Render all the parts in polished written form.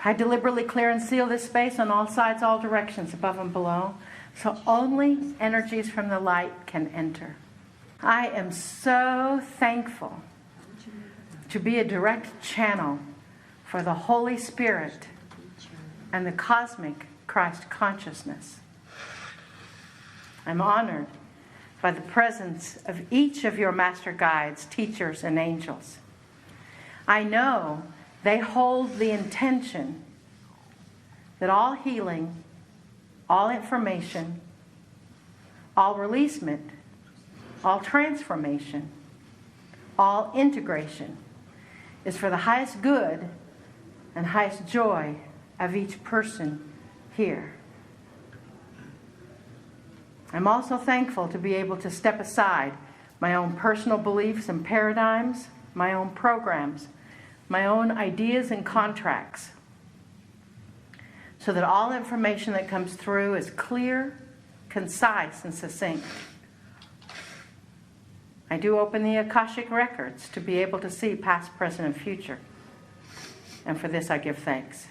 I deliberately clear and seal this space on all sides, all directions, above and below, so only energies from the light can enter. I am so thankful to be a direct channel for the Holy Spirit and the cosmic Christ consciousness. I'm honored by the presence of each of your master guides, teachers, and angels. I know they hold the intention that all healing, all information, all releasement, all transformation, all integration is for the highest good and highest joy of each person here. I'm also thankful to be able to step aside my own personal beliefs and paradigms, my own programs, my own ideas and contracts, so that all information that comes through is clear, concise, and succinct. I do open the Akashic records to be able to see past, present, and future. And for this I give thanks.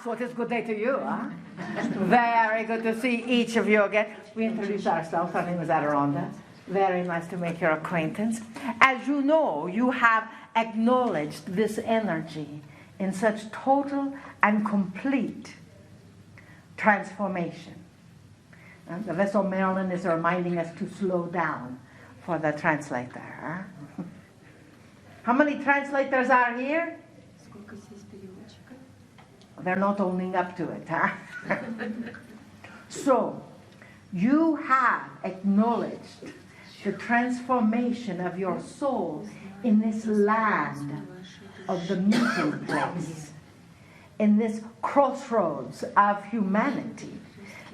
So it is good day to you, huh? Very good to see each of you again. We introduce ourselves. Our name is Adirondha. Very nice to make your acquaintance. As you know, you have acknowledged this energy in such total and complete transformation. The vessel Marilyn is reminding us to slow down for the translator. Huh? How many translators are here? They're not owning up to it, huh? So, you have acknowledged the transformation of your soul in this land of the meeting place, in this crossroads of humanity,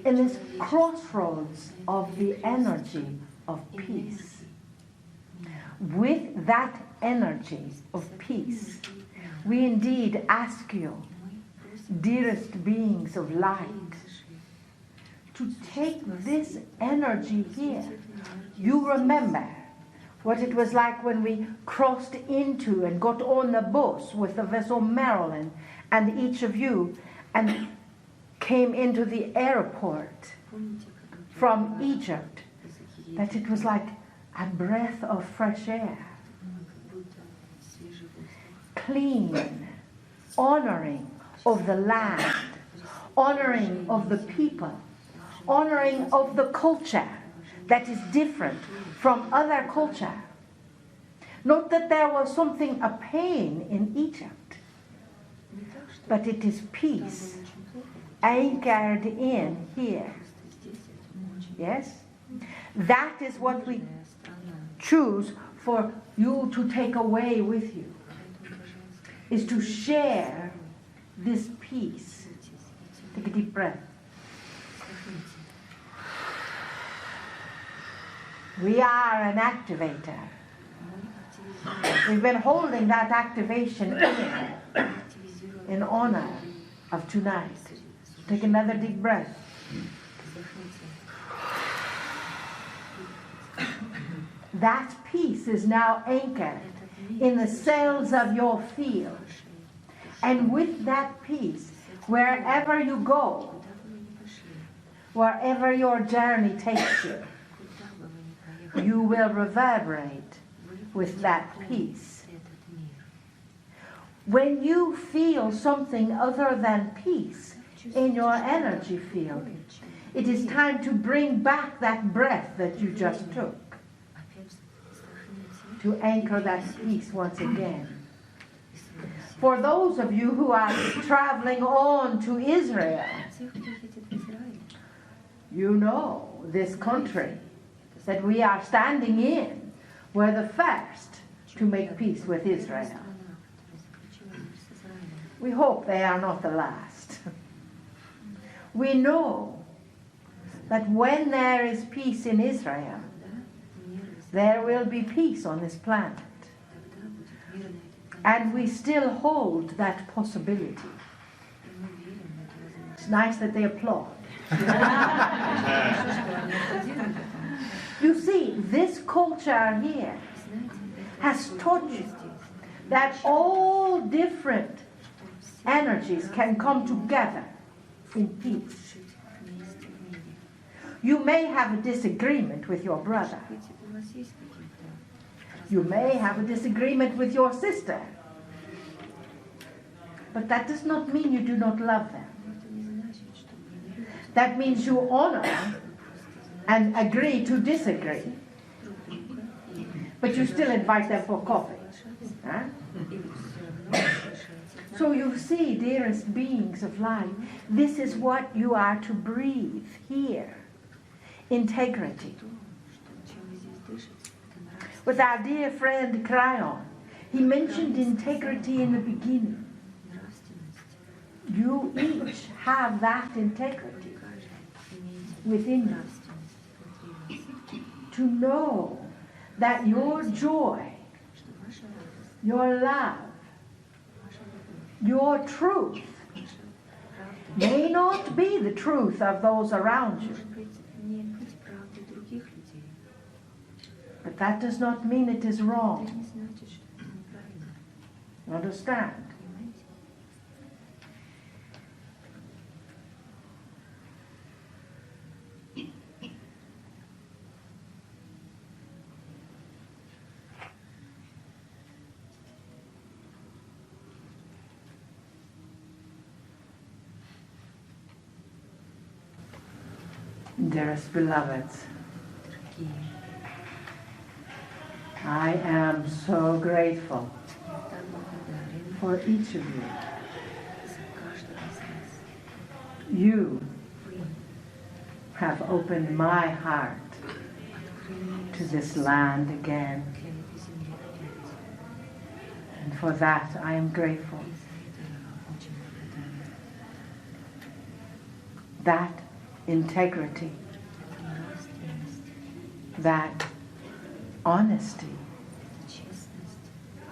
in this crossroads of the energy of peace. With that energy of peace, we indeed ask you, dearest beings of light, to take this energy here. You remember what it was like when we crossed into and got on the bus with the vessel Marilyn and each of you and came into the airport from Egypt, that it was like a breath of fresh air. Clean, honoring of the land, honoring of the people, honoring of the culture that is different from other culture. Note that there was something, a pain in Egypt, but it is peace anchored in here. Yes? That is what we choose for you to take away with you, is to share this peace. Take a deep breath. We are an activator. We've been holding that activation in honor of tonight. Take another deep breath. That peace is now anchored in the cells of your field. And with that peace, wherever you go, wherever your journey takes you, you will reverberate with that peace. When you feel something other than peace in your energy field, it is time to bring back that breath that you just took, to anchor that peace once again. For those of you who are traveling on to Israel, you know this country that we are standing in were the first to make peace with Israel. We hope they are not the last. We know that when there is peace in Israel, there will be peace on this planet. And we still hold that possibility. It's nice that they applaud. You see, this culture here has taught you that all different energies can come together in peace. You may have a disagreement with your brother. You may have a disagreement with your sister. But that does not mean you do not love them. That means you honor and agree to disagree. But you still invite them for coffee. Huh? So you see, dearest beings of light, this is what you are to breathe here. Integrity. With our dear friend Cryon, he mentioned integrity in the beginning. You each have that integrity within you. To know that your joy, your love, your truth may not be the truth of those around you. But that does not mean it is wrong. Understand? Dearest beloveds, I am so grateful for each of you. You have opened my heart to this land again. And for that I am grateful. That integrity, that honesty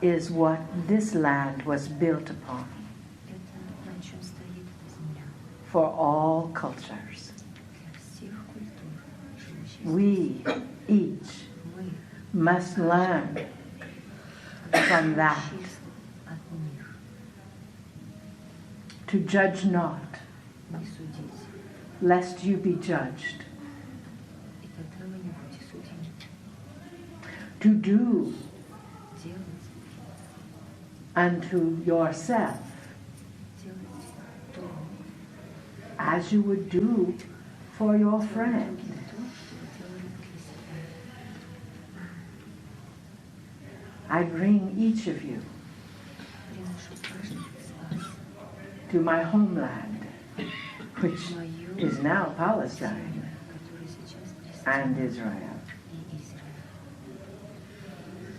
is what this land was built upon for all cultures. We each must learn from that. To judge not, lest you be judged. To do unto yourself as you would do for your friend. I bring each of you to my homeland, which is now Palestine and Israel.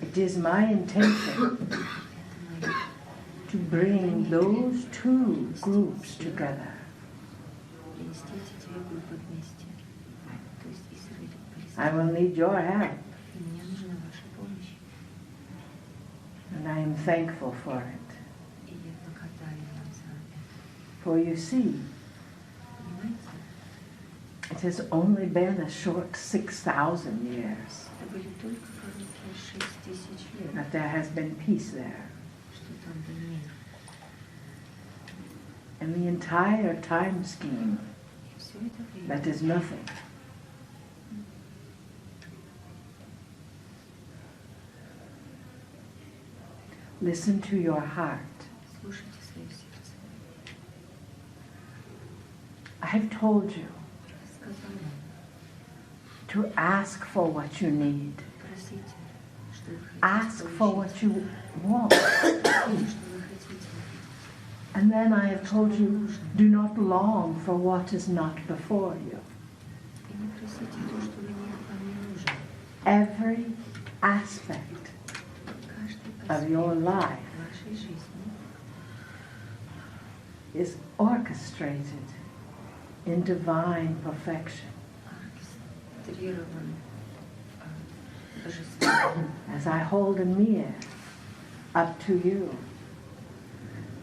It is my intention to bring those two groups together. I will need your help, and I am thankful for it. For you see, it has only been a short 6,000 years that there has been peace there. And the entire time scheme, that is nothing. Listen to your heart. I've told you to ask for what you need. Ask for what you want. And then I have told you, do not long for what is not before you. Every aspect of your life is orchestrated in divine perfection. As I hold a mirror up to you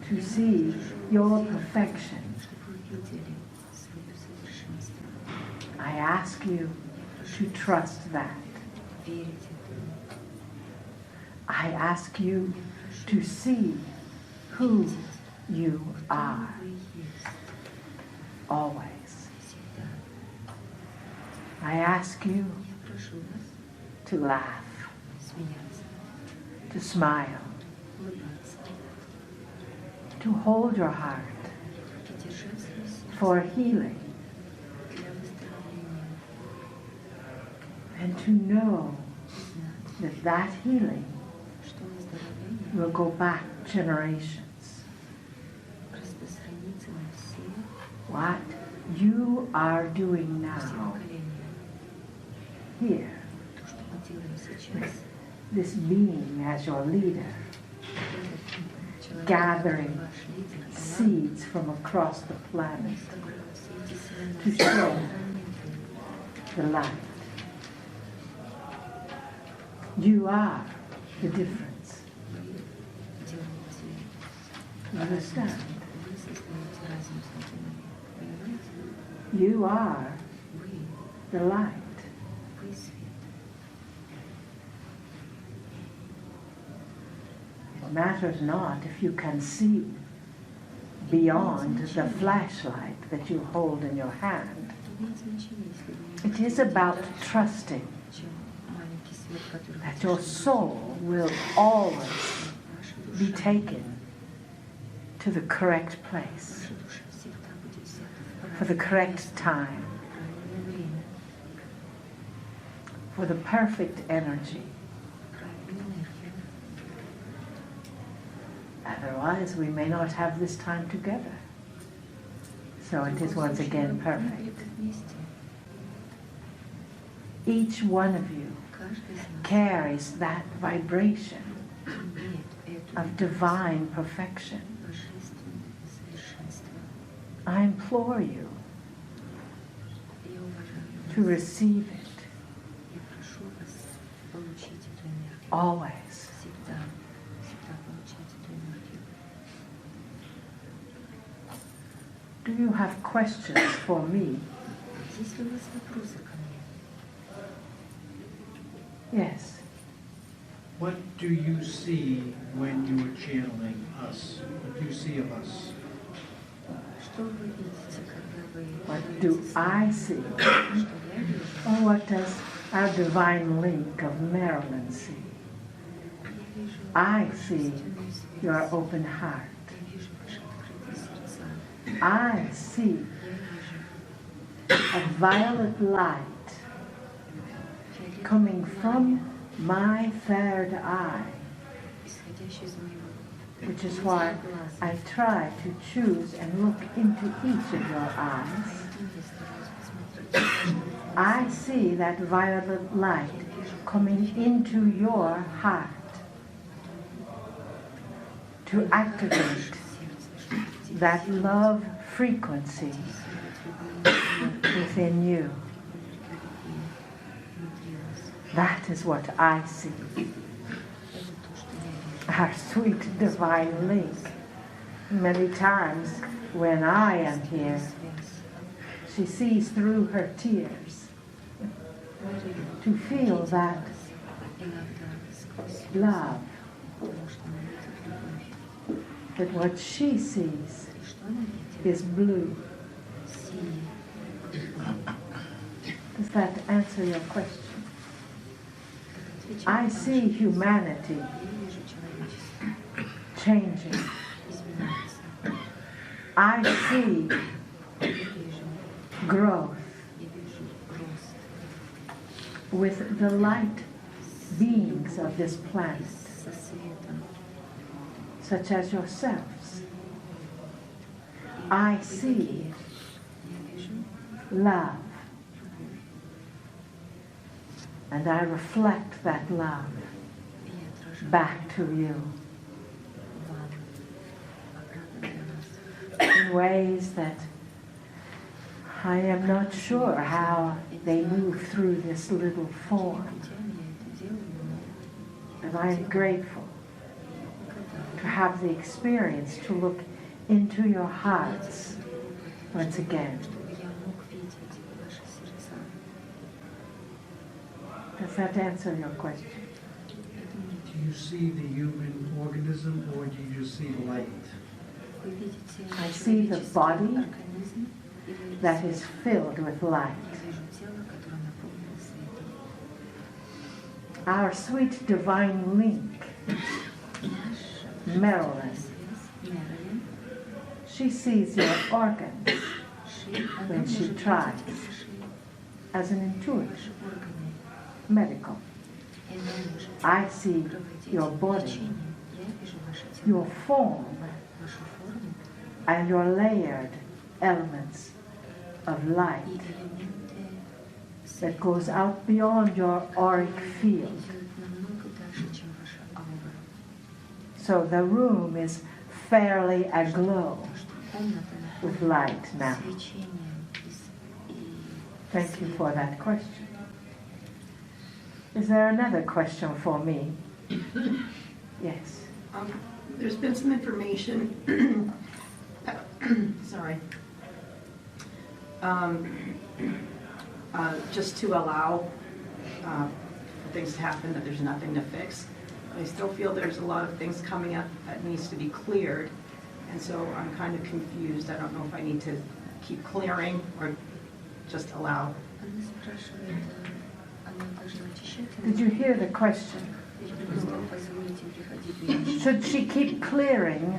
to see your perfection I ask you to trust that. верить этому. I ask you to see who you are Вы есть always. всегда. I ask you Я прошу вас to laugh, смеяться, to smile, улыбаться to hold your heart и держать свое сердце for healing, для выздоровления. and to know Знать, that healing что выздоровление will go back generations. распространится на все What you are doing все now, поколения. here, То, что мы делаем сейчас, this being as your leader, этот человек, gathering ваш лидер, она seeds from across the planet собрала все эти семена to с show планеты. the light. You are the difference. Вы делаете You understand? Вы создаете разницу между нами. Понимаете? You are Вы, the light. вы свет. It matters not if you can see beyond the flashlight that you hold in your hand. Имеет значение, если вы не It is about trusting чем маленький свет, который вы that your держите. soul will always Ваша be душа, taken to the correct place ваша душа всегда будет взята в for the правильное correct место, time, в правильное время, for the perfect energy. правильную энергию. Otherwise, we may not have this time together. So it is once again perfect. Each one of you Каждый из нас carries that vibration имеет эту of divine perfection. божественное совершенство. I implore you Я уважаю to вас. receive it Я прошу вас получить эту энергию. always. Всегда, всегда получать эту энергию. Do you have questions for me? Есть ли у вас вопросы ко мне? Yes. What do you see when you are channeling us? What do you see of us? Что вы видите, когда вы What говорите do с I нами? see? Что я вижу? Or what does our divine link of Marilyn see? Я вижу I see божественную связь. your open heart. Я вижу ваши открытые сердца. I see Я вижу a violet light coming from my third eye, исходящий из моего which is why I try to choose and look into each of your eyes. Поэтому я стараюсь посмотреть. I see that violet light coming into your heart to activate that love frequency within you. That is what I see. Our sweet divine link. Many times when I am here, she sees through her tears to feel that love. But what she sees is blue. Does that answer your question? I see humanity changing. I see growth with the light beings of this planet, such as yourselves. I see love, and I reflect that love back to you in ways that I am not sure how they move through this little form. And I am grateful to have the experience to look into your hearts once again. Does that answer your question? Do you see the human organism or do you just see light? Вы видите I see the человеческий body организм, или that is filled with light. я вижу тело, которое наполнено светом. Our sweet divine link, Наша Marilyn, связь, Мэрилин, she sees your organs она When she может tries. видеть ваши as an intuitive, органы, medical. и она может I see проводить your body, лечение. Я вижу ваше тело, your form, вашу форму and your layered elements of и light элементы that света. goes out beyond your auric field. Идет намного дальше, чем ваша аура. So the room is fairly aglow Потому что комната with наполнена light now. свечением и Thank you светом. for that question. Is there another question for me? Yes. There's been some information, sorry, just to allow things to happen, that there's nothing to fix. I still feel there's a lot of things coming up that needs to be cleared, and so I'm kind of confused. I don't know if I need to keep clearing or just allow. Она спрашивает, она должна очищать Did you hear the question? или просто позволить им приходить в ее жизнь? Should she keep clearing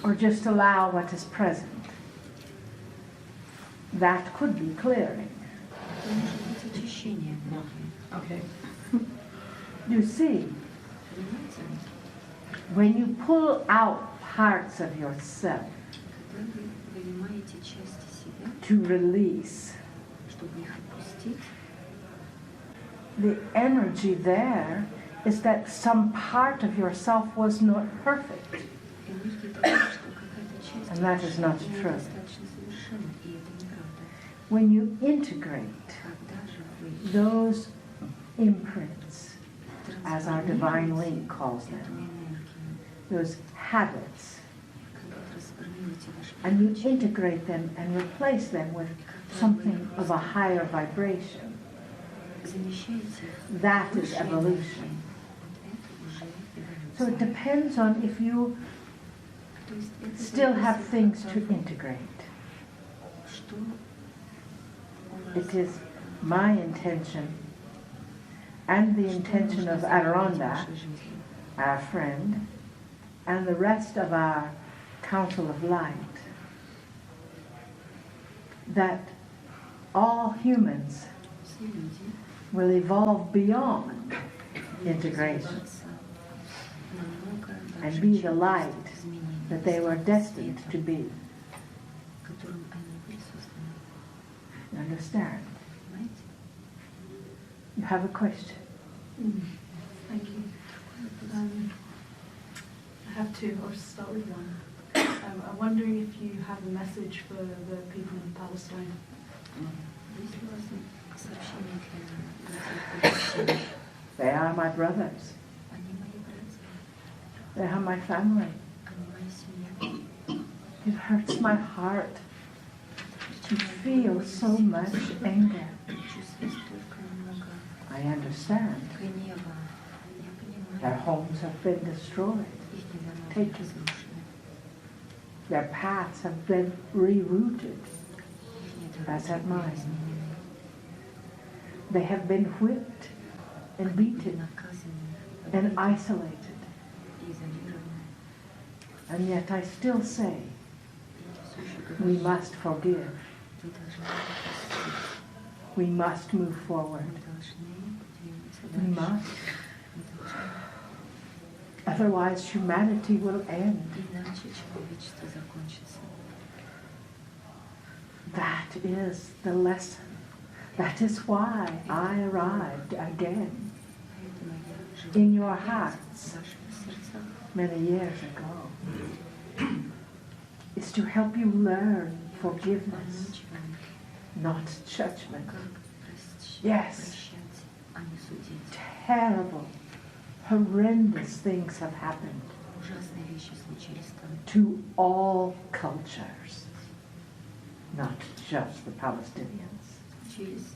or just allow what is present? That could be clearing. Это может быть очищение энергии. Okay. You see, Понимаете? when you pull out parts of yourself Когда вы вынимаете части себя, to release, чтобы их отпустить, the energy there is that some part of yourself was not perfect. энергия такая, что какая-то часть And that is not ваша true. недостаточно совершенна, и это неправда. When you integrate Когда же вы those imprints, as our divine трансформируете link calls эту them, энергию, those habits, когда трансформируете ваши and you привычки, integrate them and replace them with something of a higher vibration, замещаете их that is высшей evolution. энергией, вот это уже So it эволюция. depends on if you То есть это still have зависит things от to того, integrate. что у вас It is my intention and the что intention нужно of изменить в Aronda, вашей жизни. our friend, and the rest of our Council of Light, that all humans Все люди will evolve beyond будут integration, развиваться намного and дальше, be the чем light просто изменение, that they were стать destined to светом, be. которым они были созданы. You understand? Понимаете? You have a question? Thank you. I have two. I'll just start with one. I'm wondering if you have a message for the people in Palestine. Есть у вас сообщение для людей в Палестине? They are my brothers. Они мои братья, They are my family. они моя семья. It hurts my heart to feel so much anger. Чувствую столько много I understand. гнева. Я Their понимаю, homes have been destroyed. их дома Take it. разрушены. Their paths have been rerouted. Их That's дороги at mine. были изменены. They have been whipped and Они были beaten наказаны, and побиты isolated. и изолированы. And yet I still say, Я все еще we говорю, must forgive. вы должны простить. We must move Мы forward. должны двигаться We дальше. must. Мы должны. Otherwise humanity will end. Иначе человечество закончится. That is the lesson. That is why I arrived again Поэтому я живу in your в hearts ваших сердцах. many years ago. It's to help you learn forgiveness, Помочь вам, not judgment. как Yes. прощать, а не судить. Terrible, horrendous things have happened Ужасные вещи случились там. to all cultures, not just the Palestinians. Случились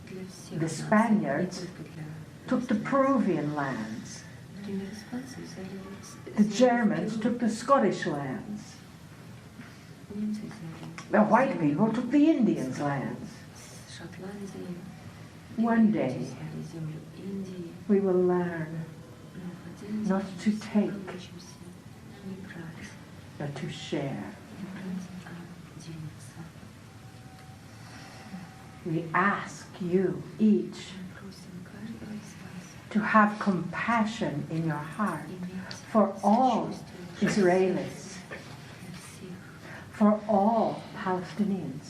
для всех The нас, Spaniards не только для took the Peruvian lands. Например, испанцы взяли The Germans took the Scottish lands. немцы взяли The white people took the Indians' lands. с Шотландии, One люди day взяли землю Индии, we will learn но в один not to день take, научимся не брать, but to share. не брать, а делиться. We ask you each Мы просим каждого из вас to have compassion in your heart иметь for all сочувствие Israelis, для всех, for all Palestinians,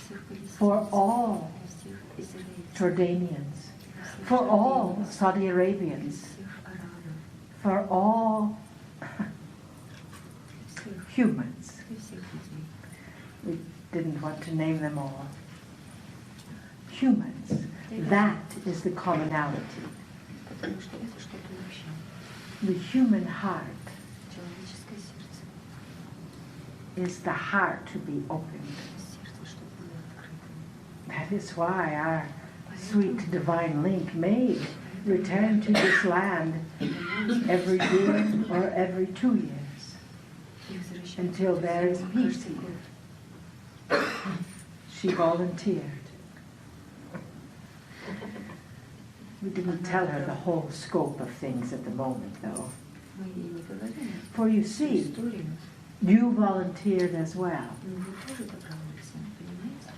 всех for палестинцев, all для всех израильцев, Jordanians, для всех for all жителей, Saudi для Arabians, всех арабов, for all для всех, humans. для всех людей. We didn't want to name them all. Humans. That is the commonality. Потому что это что-то общее. The human heart Человеческое сердце. is the heart to be opened. Сердце, чтобы было открытым. That is why our sweet divine link may return to this land every year or every 2 years И возвращаться until в there is землю peace каждый here. год. She volunteered. We didn't tell her the whole scope of things at the moment, though. Мы ей не говорили For you всю see, историю, you volunteered as well но вы тоже добровольцы, понимаете?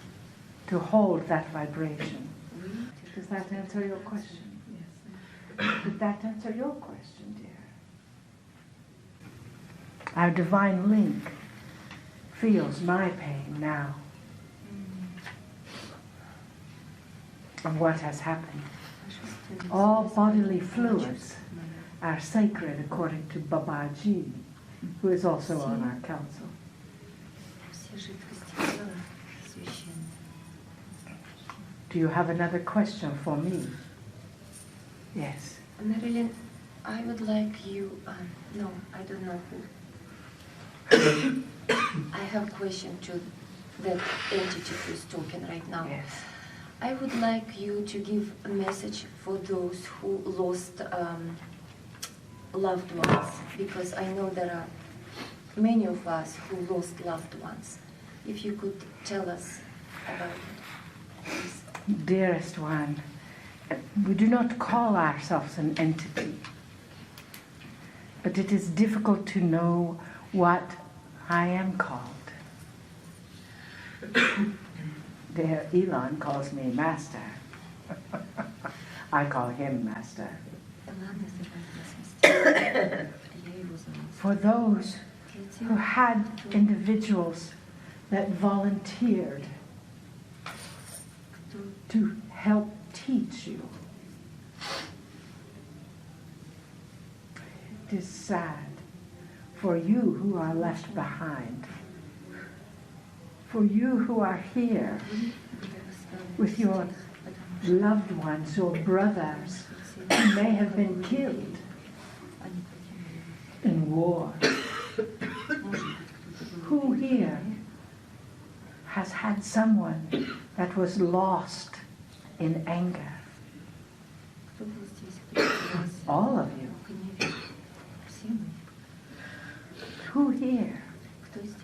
to hold that vibration. Вы Does that answer your question? Did that answer your question, dear? Our divine link feels my pain now of what has happened. All bodily fluids are sacred according to Babaji, who is also on our council. Все жидкости тела священны. Do you have another question for me? Yes. Marilyn, I would like you, no, I do not. I have a question to that entity who is talking right now. Yes. I would like you to give a message for those who lost loved ones, because I know there are many of us who lost loved ones. If you could tell us about it, please. Dearest one, we do not call ourselves an entity, but it is difficult to know what I am called. Dear Elon calls me master. I call him master. Элан называет нас мастером. Я его зову. For those Для who тех, had individuals that volunteered кто to help teach you, it is sad for you who are left behind, for you who are here with your loved ones, your brothers, who may have been killed in war. Who here has had someone that was lost in anger? кто был здесь, кто потерялся All of you. в гневе. Все мы. Who here Кто здесь,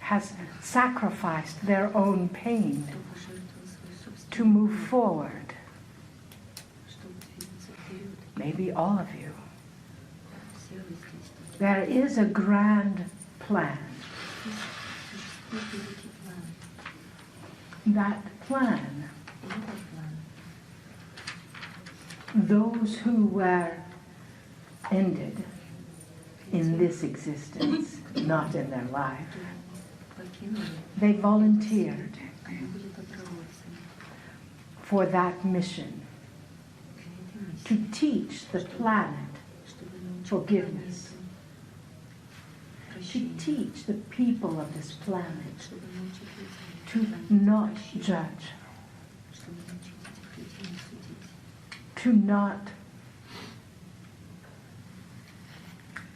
has sacrificed their own pain кто пожертвовал свою to собственную move жизнь, forward? чтобы двигаться вперед. Maybe all of you. Все вы здесь. There is a grand plan. Существует великий план. That plan, И этот план, those who were ended in this existence, not in their life, покинули, they volunteered они были добровольцами for that mission для этой to миссии, teach the planet, чтобы научить forgiveness. планету to прощению, teach the people of this planet чтобы научить людей to планету not прощению, judge, чтобы научить этих людей не судить, to not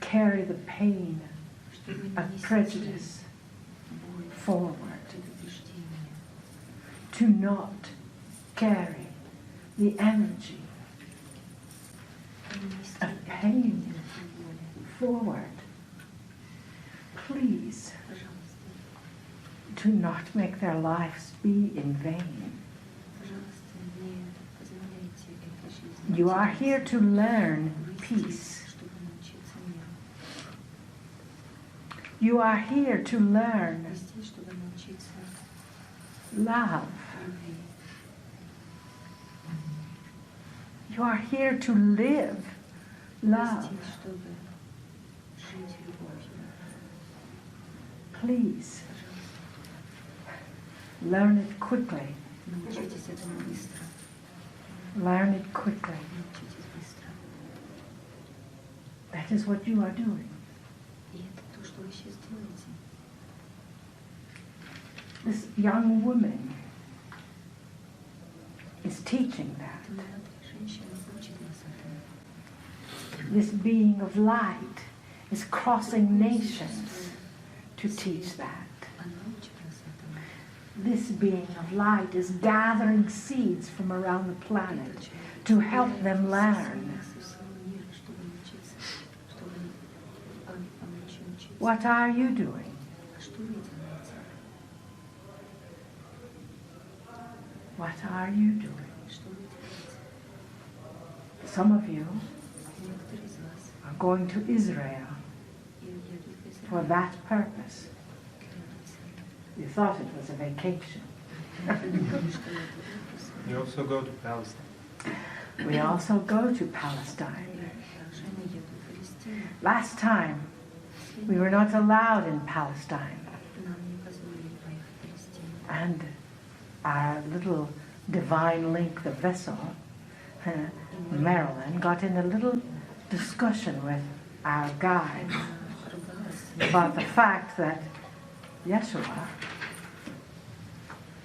carry the pain чтобы не of нести prejudice боль, forward, предубеждение, to not carry the energy of pain forward. Please do not make their lives be in vain. You are here to learn peace. You are here to learn love. You are here to live love. Please learn it quickly. Научитесь этому быстро. Learn it quickly. Научитесь быстро. That is what you are doing. И это то, что вы сейчас делаете. This young woman is teaching that. Эта молодая женщина учит нас этому. This being of light is crossing nations to teach that. Она учит нас этому. This being of light is gathering seeds from around the planet to help them learn. What are you doing? What are you doing? Some of you are going to Israel for that purpose. You thought it was a vacation. You also go to Palestine. We also go to Palestine. Last time, we were not allowed in Palestine. And our little divine link, the vessel, Marilyn, got in a little discussion with our guide about the fact that Yeshua,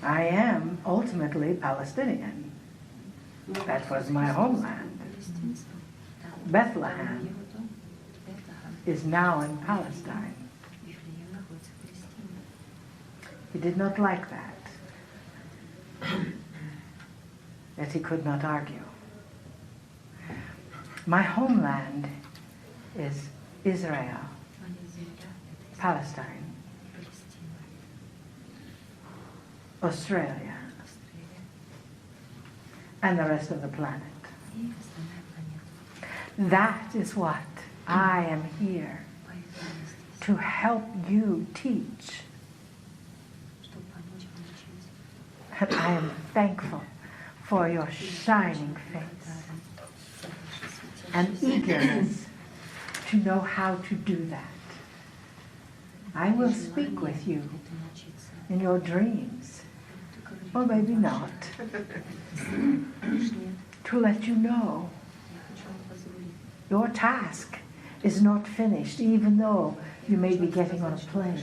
I am ultimately Palestinian. That was my homeland. Bethlehem is now in Palestine. He did not like that. Yet he could not argue. My homeland is Israel, Palestine, Australia, and the rest of the planet. That is what I am here to help you teach. And I am thankful for your shining face and eagerness to know how to do that. I will speak with you in your dreams, or maybe not, to let you know your task is not finished, even though you may be getting on a plane.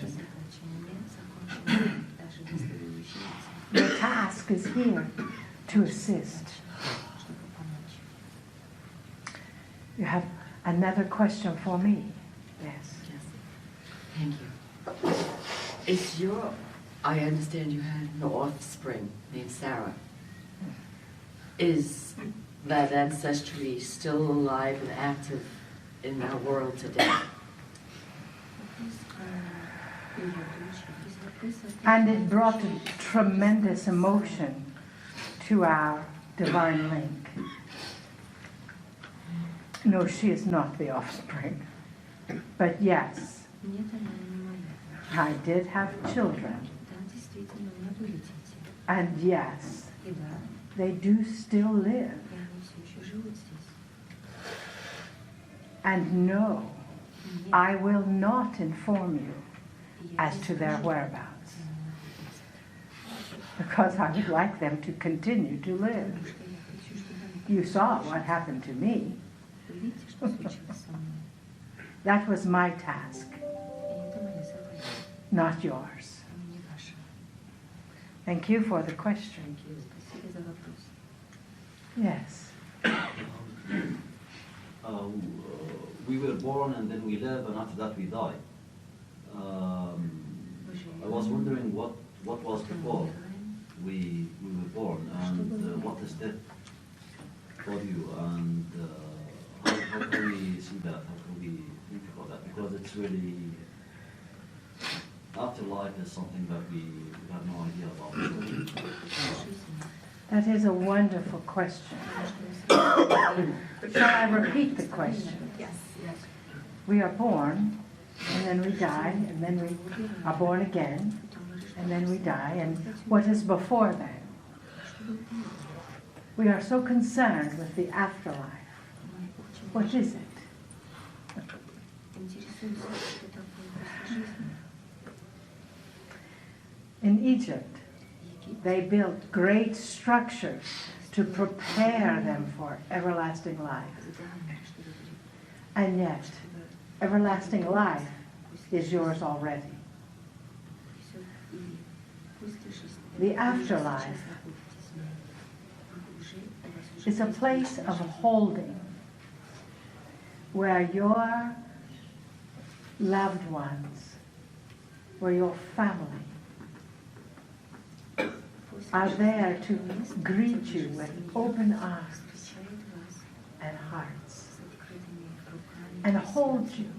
Your task is here to assist. You have another question for me? Yes. Yes. Thank you. Is your, I understand you had an offspring named Sarah. Is that ancestry still alive and active in our world today? And it brought a tremendous emotion to our divine link. No, she is not the offspring. But yes, I did have children. And yes, they do still live. And no, I will not inform you as to their whereabouts, because I would like them to continue to live. You saw what happened to me. That was my task, not yours. Thank you for the question. Yes. We were born and then we live, and after that we die. I was wondering what was before. we were born, and what is death for you, and how can we see that? How can we think about that? Because it's really, afterlife is something that we have no idea about. That is a wonderful question. Shall I repeat the question? Yes. We are born, and then we die, and then we are born again, and then we die, and what is before then? We are so concerned with the afterlife. What is it? In Egypt, they built great structures to prepare them for everlasting life. And yet, everlasting life is yours already. The afterlife is a place of holding where your loved ones, where your family are there to greet you with open arms and hearts and hold you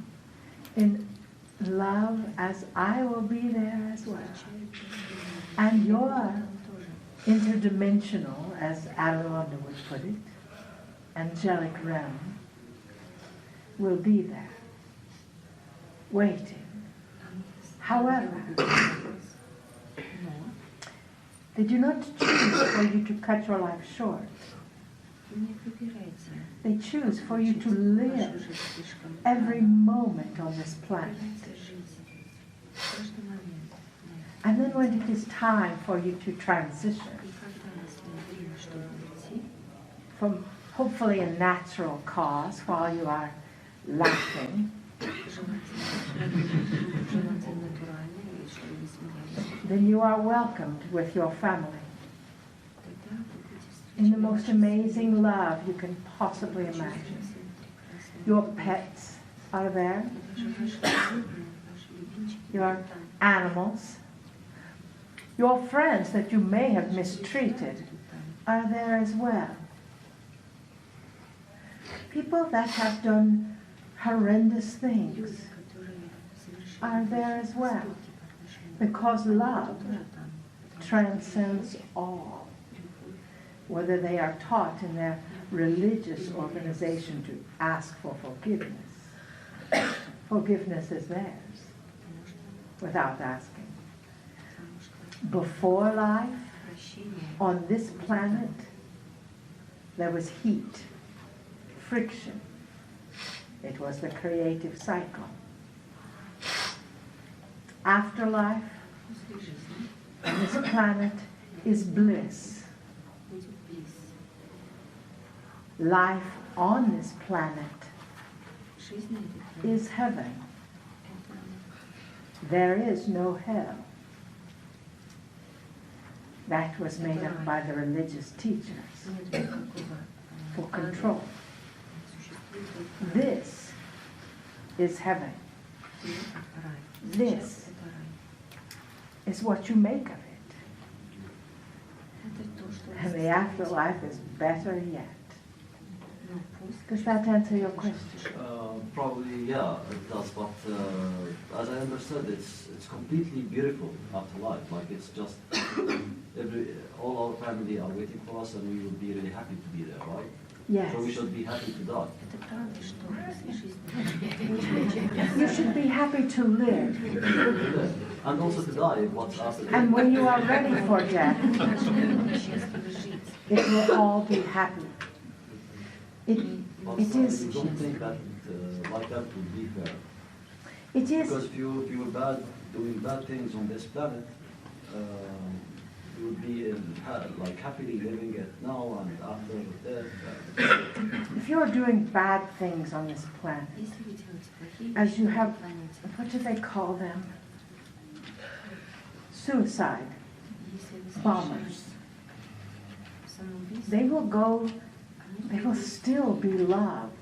in love as I will be there as well. And your interdimensional, as Adelonda would put it, angelic realm will be there, waiting. However, they do not choose for you to cut your life short. They choose for you to live every moment on this planet. And then when it is time for you to transition from hopefully a natural cause while you are laughing, then you are welcomed with your family in the most amazing love you can possibly imagine. Your pets are there, your animals, your friends that you may have mistreated are there as well. People that have done horrendous things are there as well, because love transcends all. Whether they are taught in their religious organization to ask for forgiveness, forgiveness is theirs without asking. Before life, on this planet, there was heat, friction. It was the creative cycle. Afterlife, on this planet, is bliss. Life on this planet is heaven. There is no hell. That was made up by the religious teachers for control. This is heaven. This is what you make of it. And the afterlife is better yet. Does that answer your question? Probably, yeah, it does. But as I understood, it's completely beautiful afterlife. Like it's just all our family are waiting for us, and we will be really happy to be there, right? Yes. So we should be happy to die. You should be happy to live. And also to die. What's after death? And when you are ready for death, it will all be happy. But It is. you don't think that like that would be fair? It is. Because if you were bad, doing bad things on this planet, you would be like happily living it now and after death. If you are doing bad things on this planet, as you have, what do they call them? Suicide bombers. They will still be loved,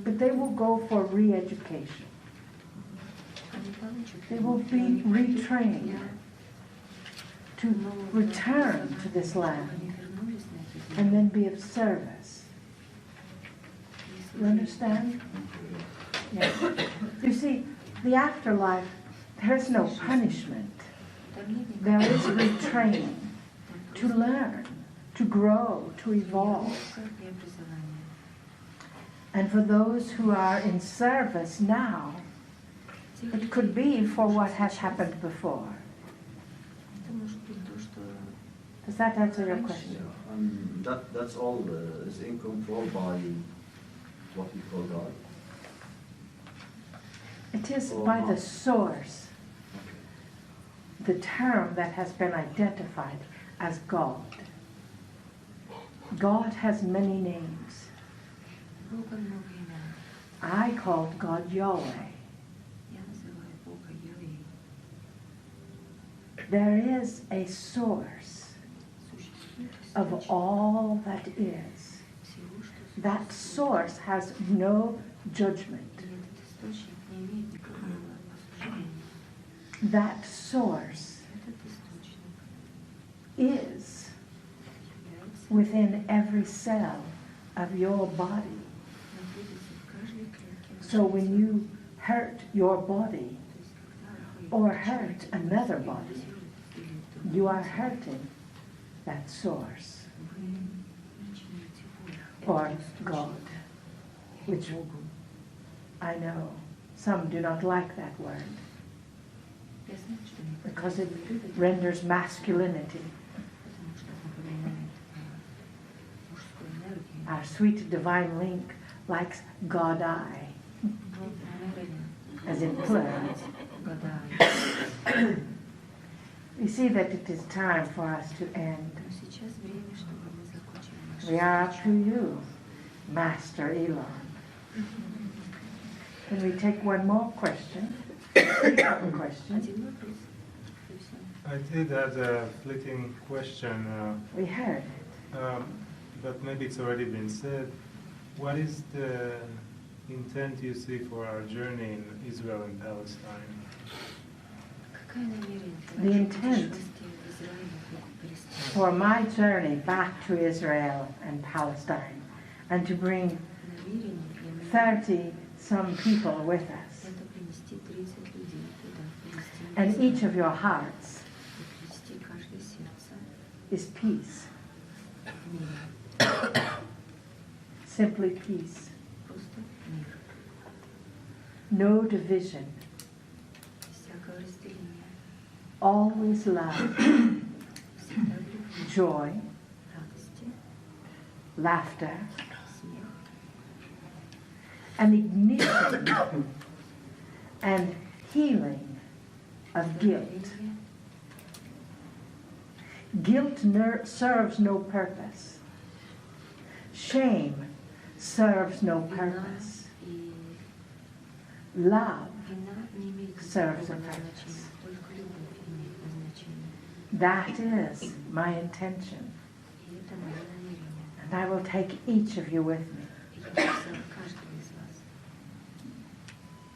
but they will go for re-education. They will be retrained to return to this land and then be of service. You understand? Yes. You see, the afterlife, there is no punishment. There is retraining to learn, to grow, to evolve. And for those who are in service now, it could be for what has happened before. Does that answer your question? That's all is in control by what we call God. It is by the source, the term that has been identified as God. God has many names. I called God Yahweh. There is a source of all that is. That source has no judgment. That source is within every cell of your body. So when you hurt your body or hurt another body, you are hurting that source, or God, which I know some do not like that word because it renders masculinity. Our sweet divine link likes God-I, as in plural. We see that it is time for us to end. We are up to you, Master Elon. Can we take one more question? Question? I did have a fleeting question, We heard it. but maybe it's already been said. What is the intent you see for our journey in Israel and Palestine? The intent for my journey back to Israel and Palestine, and to bring 30-some people with us, and each of your hearts is peace. Simply peace. No division. Always love, joy, laughter, an ignition and healing of guilt. Guilt serves no purpose. Shame serves no purpose. Love serves a purpose. That is my intention. And I will take each of you with me.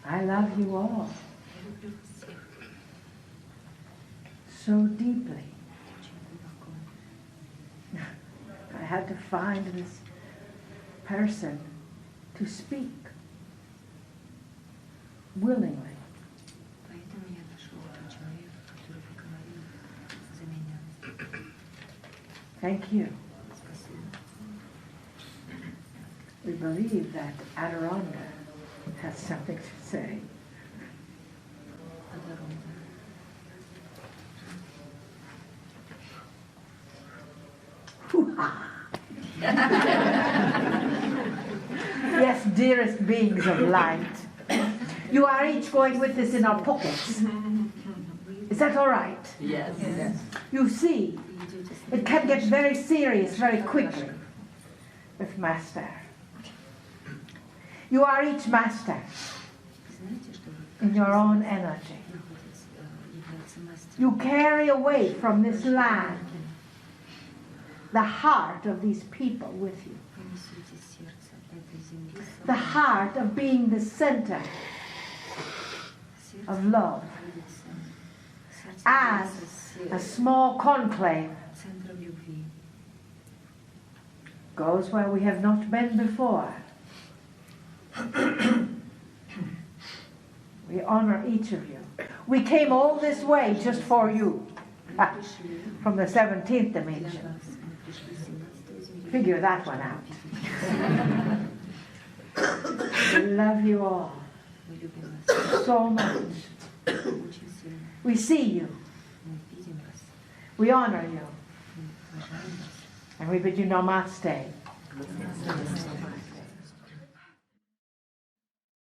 I love you all so deeply. I had to find this person to speak willingly. Thank you. We believe that Adironda has something to say. Yes, dearest beings of light, you are each going with us in our pockets. Is that all right? Yes. Yes. You see, it can get very serious very quickly with Master. You are each Master in your own energy. You carry away from this land the heart of these people with you. The heart of being the center of love as a small conclave центром любви. goes where we have not been before. We honor each of you. We came all this way just for you, from the 17th dimension. Figure that one out. We love you all Мы любим вас so much. очень сильно. We see you. Мы видим вас, We honor you. мы уважаем вас. And we bid you namaste. Мы благодарны вам.